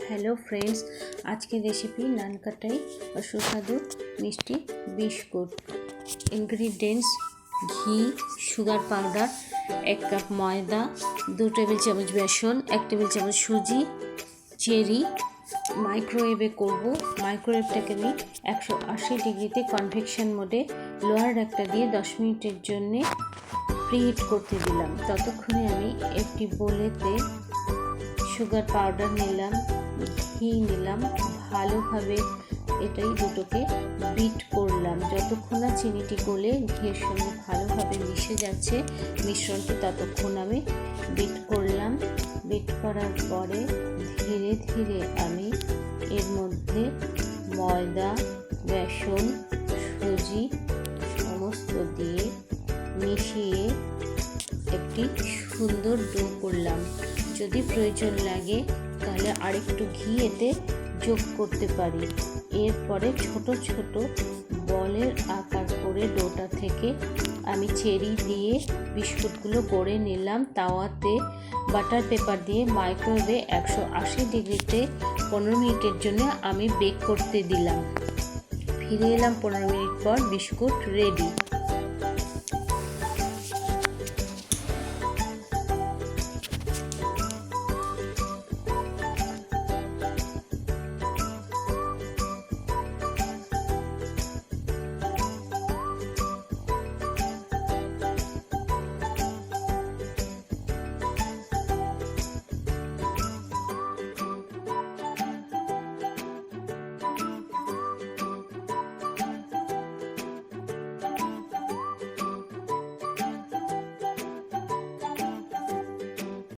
Hello friends, आज की recipe नान कटाई और सुस्वादु मिष्टी बिस्कुट। इंग्रेडिएंट्स घी, शुगर पाउडर, 1 कप मयदा, 2 टेबिल चामच बेसन, 1 टेबिल चामच सूजी, चेरी। माइक्रोवेवे करब। माइक्रोवेवटाके आमि 180 डिग्रीते कनभेक्शन मोडे लोहार रैकटा दिए 10 मिनिटेर जन्य प्रिहिट करते दिलाम। ततक्षणे आमि एकटी बोलेते शुगर पाउडार निलाम, घी निलाम, भालोभाবে এটাই দুটোকে বিট করলাম। যতক্ষণ না চিনিটি গলে ঘিয়ের সঙ্গে ভালোভাবে মিশে যাচ্ছে মিশ্রণটি, ততক্ষণ আমি বিট করলাম। বিট করার পরে ধীরে ধীরে আমি এর মধ্যে ময়দা, বেসন, সুজি সমস্ত দিয়ে মিশিয়ে একটি সুন্দর ডো করলাম। যদি প্রয়োজন লাগে তাহলে আরেকটু ঘি এতে যোগ করতে পারি। এরপরে ছোট ছোট বলের আকার করে ডোটা থেকে আমি চেরি দিয়ে বিস্কুটগুলো গড়ে নিলাম। তাওয়াতে বাটার পেপার দিয়ে মাইক্রোওয়েভে 180 ডিগ্রিতে 15 মিনিটের জন্য আমি বেক করতে দিলাম। ফিরে এলাম 15 মিনিট পর। Biscuit ready.